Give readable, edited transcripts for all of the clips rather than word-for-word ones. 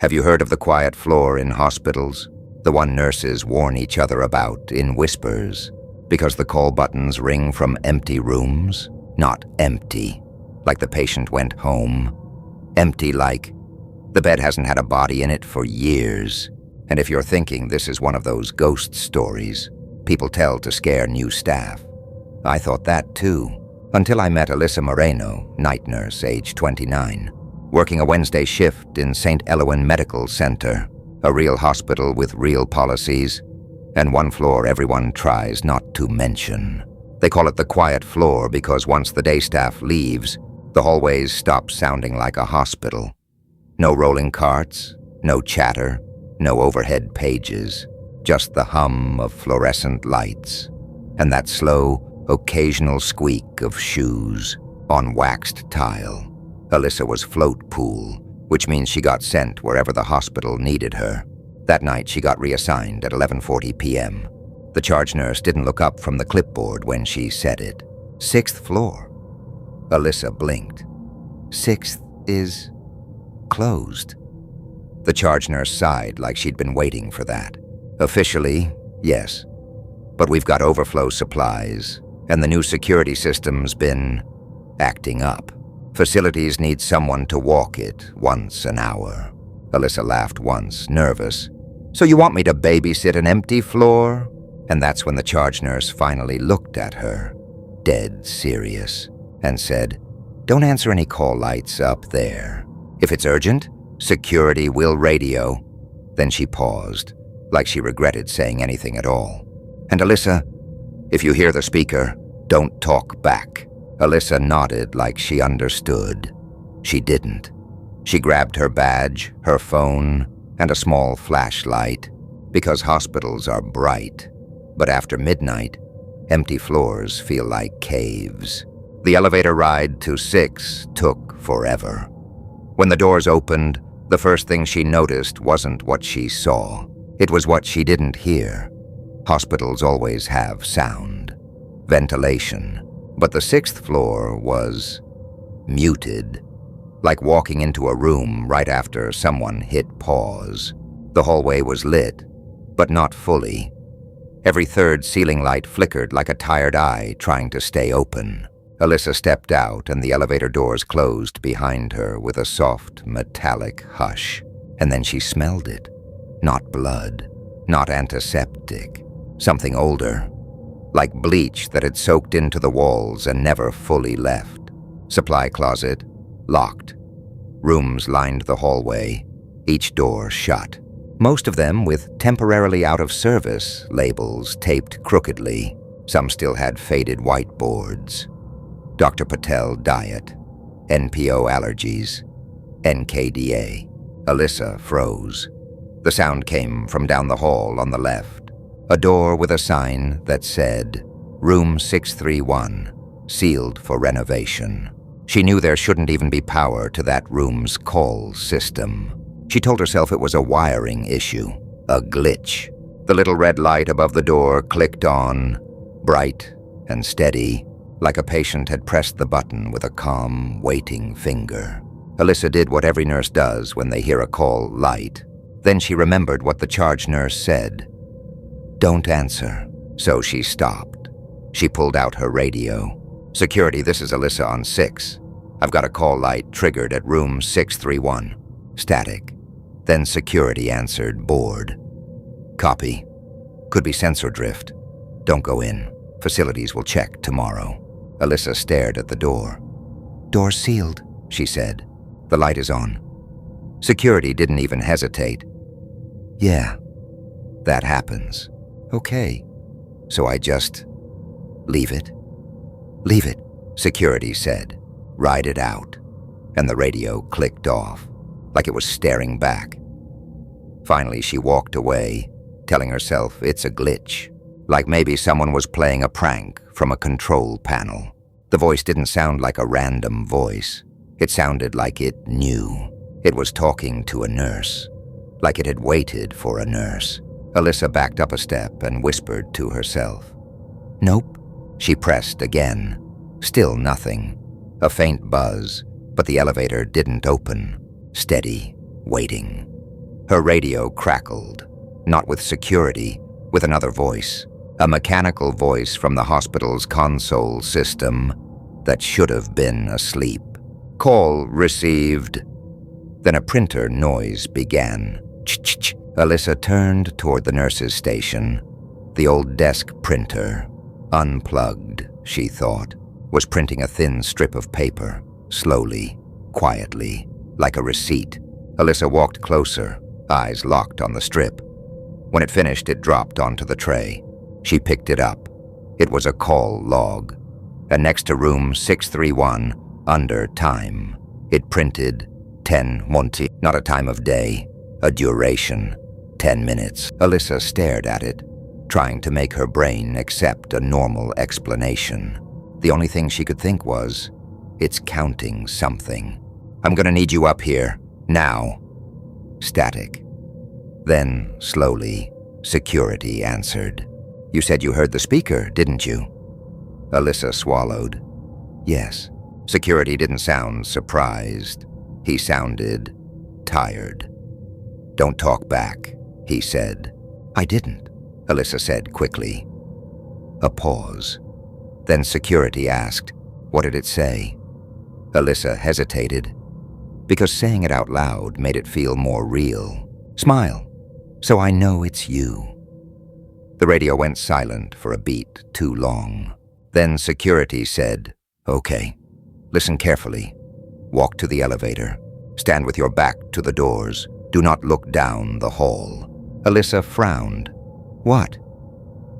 Have you heard of the quiet floor in hospitals? The one nurses warn each other about in whispers, because the call buttons ring from empty rooms, not empty, like the patient went home. Empty like the bed hasn't had a body in it for years. And if you're thinking this is one of those ghost stories people tell to scare new staff, I thought that too, until I met Alyssa Moreno, night nurse, age 29, working a Wednesday shift in St. Elowen Medical Center, a real hospital with real policies, and one floor everyone tries not to mention. They call it the quiet floor because once the day staff leaves, the hallways stop sounding like a hospital. No rolling carts, no chatter, no overhead pages, just the hum of fluorescent lights, and that slow, occasional squeak of shoes on waxed tile. Alyssa was float pool, which means she got sent wherever the hospital needed her. That night she got reassigned at 11:40 p.m. The charge nurse didn't look up from the clipboard when she said it. 6th floor. Alyssa blinked. 6th is closed. The charge nurse sighed like she'd been waiting for that. Officially, yes. But we've got overflow supplies, and the new security system's been acting up. Facilities need someone to walk it once an hour. Alyssa laughed once, nervous. So you want me to babysit an empty floor? And that's when the charge nurse finally looked at her, dead serious, and said, "Don't answer any call lights up there. If it's urgent, security will radio." Then she paused, like she regretted saying anything at all. "And Alyssa, if you hear the speaker, don't talk back." Alyssa nodded like she understood. She didn't. She grabbed her badge, her phone, and a small flashlight, because hospitals are bright. But after midnight, empty floors feel like caves. The elevator ride to 6 took forever. When the doors opened, the first thing she noticed wasn't what she saw. It was what she didn't hear. Hospitals always have sound, ventilation, but the 6th floor was muted, like walking into a room right after someone hit pause. The hallway was lit, but not fully. Every third ceiling light flickered like a tired eye trying to stay open. Alyssa stepped out and the elevator doors closed behind her with a soft, metallic hush. And then she smelled it. Not blood, not antiseptic, something older, like bleach that had soaked into the walls and never fully left. Supply closet, locked. Rooms lined the hallway, each door shut. Most of them with temporarily out of service labels taped crookedly. Some still had faded whiteboards. Dr. Patel diet, NPO allergies, NKDA. Alyssa froze. The sound came from down the hall on the left. A door with a sign that said, Room 631, sealed for renovation. She knew there shouldn't even be power to that room's call system. She told herself it was a wiring issue, a glitch. The little red light above the door clicked on, bright and steady, like a patient had pressed the button with a calm, waiting finger. Alyssa did what every nurse does when they hear a call light. Then she remembered what the charge nurse said. Don't answer. So she stopped. She pulled out her radio. Security, this is Alyssa on 6. I've got a call light triggered at room 631. Static. Then security answered, bored. Copy. Could be sensor drift. Don't go in. Facilities will check tomorrow. Alyssa stared at the door. Door sealed, she said. The light is on. Security didn't even hesitate. Yeah, that happens. Okay. So I just leave it? Leave it, security said. Ride it out. And the radio clicked off, like it was staring back. Finally, she walked away, telling herself it's a glitch, like maybe someone was playing a prank from a control panel. The voice didn't sound like a random voice. It sounded like it knew. It was talking to a nurse, like it had waited for a nurse. Alyssa backed up a step and whispered to herself. Nope. She pressed again. Still nothing. A faint buzz, but the elevator didn't open. Steady, waiting. Her radio crackled, not with security, with another voice, a mechanical voice from the hospital's console system that should have been asleep. Call received. Then a printer noise began. Ch-ch-ch. Alyssa turned toward the nurse's station. The old desk printer, unplugged, she thought, was printing a thin strip of paper, slowly, quietly, like a receipt. Alyssa walked closer, eyes locked on the strip. When it finished, it dropped onto the tray. She picked it up. It was a call log. And next to room 631, under time, it printed 10 Monty, not a time of day, a duration, 10 minutes. Alyssa stared at it, trying to make her brain accept a normal explanation. The only thing she could think was, it's counting something. I'm gonna need you up here, now. Static. Then, slowly, security answered. You said you heard the speaker, didn't you? Alyssa swallowed. Yes. Security didn't sound surprised. He sounded tired. Don't talk back, he said. I didn't, Alyssa said quickly. A pause. Then security asked, what did it say? Alyssa hesitated, because saying it out loud made it feel more real. Smile, so I know it's you. The radio went silent for a beat too long. Then security said, okay, listen carefully. Walk to the elevator. Stand with your back to the doors. Do not look down the hall. Alyssa frowned. What?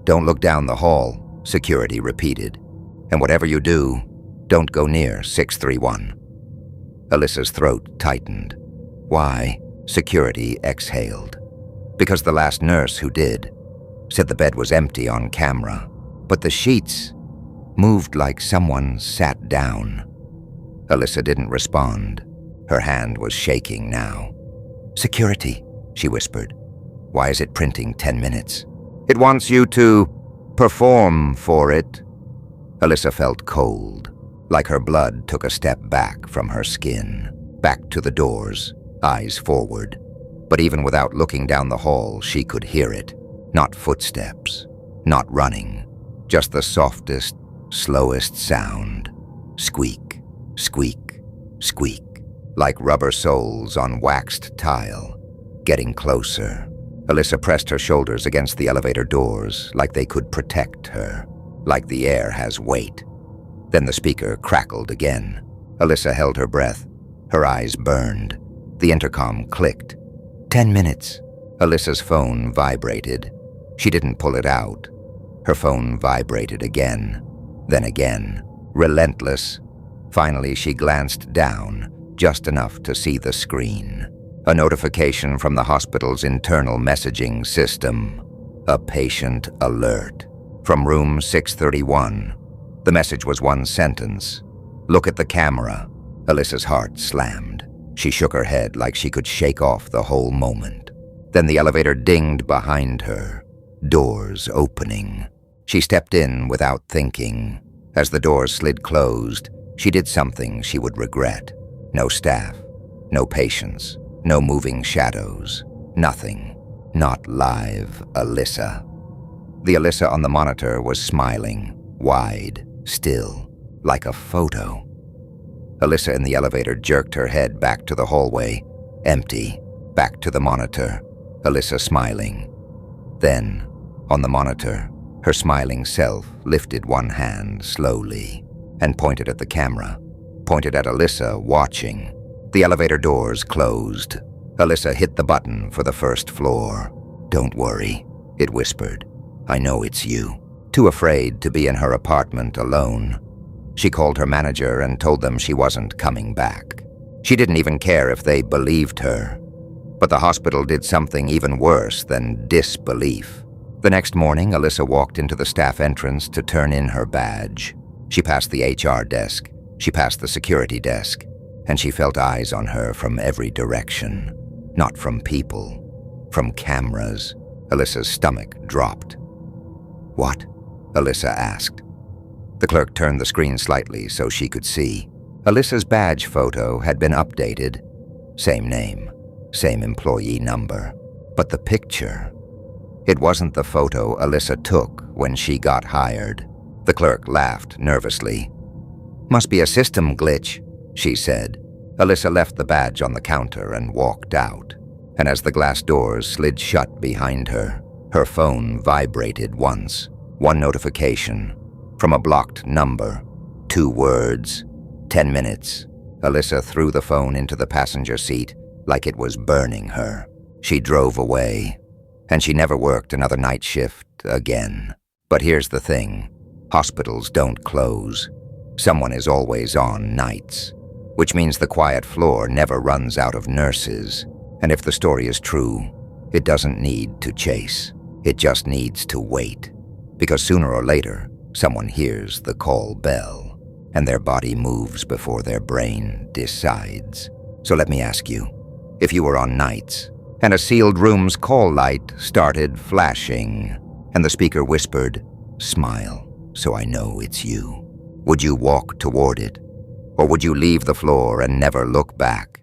Don't look down the hall, security repeated. And whatever you do, don't go near 631. Alyssa's throat tightened. Why? Security exhaled. Because the last nurse who did said the bed was empty on camera, but the sheets moved like someone sat down. Alyssa didn't respond. Her hand was shaking now. Security, she whispered. Why is it printing 10 minutes? It wants you to perform for it. Alyssa felt cold, like her blood took a step back from her skin, back to the doors, eyes forward. But even without looking down the hall, she could hear it. Not footsteps, not running, just the softest, slowest sound. Squeak, squeak, squeak, like rubber soles on waxed tile, getting closer. Alyssa pressed her shoulders against the elevator doors like they could protect her, like the air has weight. Then the speaker crackled again. Alyssa held her breath. Her eyes burned. The intercom clicked. 10 minutes. Alyssa's phone vibrated. She didn't pull it out. Her phone vibrated again, then again, relentless. Finally, she glanced down, just enough to see the screen. A notification from the hospital's internal messaging system. A patient alert. From room 631. The message was one sentence. Look at the camera. Alyssa's heart slammed. She shook her head like she could shake off the whole moment. Then the elevator dinged behind her. Doors opening. She stepped in without thinking. As the doors slid closed, she did something she would regret. No staff, no patients, no moving shadows, nothing. Not live Alyssa. The Alyssa on the monitor was smiling, wide, still, like a photo. Alyssa in the elevator jerked her head back to the hallway, empty, back to the monitor, Alyssa smiling. Then, on the monitor, her smiling self lifted one hand slowly and pointed at the camera, pointed at Alyssa watching. The elevator doors closed. Alyssa hit the button for the first floor. Don't worry, it whispered. I know it's you. Too afraid to be in her apartment alone. She called her manager and told them she wasn't coming back. She didn't even care if they believed her. But the hospital did something even worse than disbelief. The next morning, Alyssa walked into the staff entrance to turn in her badge. She passed the HR desk. She passed the security desk. And she felt eyes on her from every direction. Not from people. From cameras. Alyssa's stomach dropped. What? Alyssa asked. The clerk turned the screen slightly so she could see. Alyssa's badge photo had been updated. Same name. same employee number. But the picture, it wasn't the photo Alyssa took when she got hired. The clerk laughed nervously. "Must be a system glitch," she said. Alyssa left the badge on the counter and walked out. And as the glass doors slid shut behind her, her phone vibrated once. One notification from a blocked number. 2 words. 10 minutes. Alyssa threw the phone into the passenger seat like it was burning her. She drove away, and she never worked another night shift again. But here's the thing. Hospitals don't close. Someone is always on nights, which means the quiet floor never runs out of nurses. And if the story is true, it doesn't need to chase. It just needs to wait. Because sooner or later, someone hears the call bell, and their body moves before their brain decides. So let me ask you, if you were on nights, and a sealed room's call light started flashing, and the speaker whispered, "Smile, so I know it's you," would you walk toward it? Or would you leave the floor and never look back?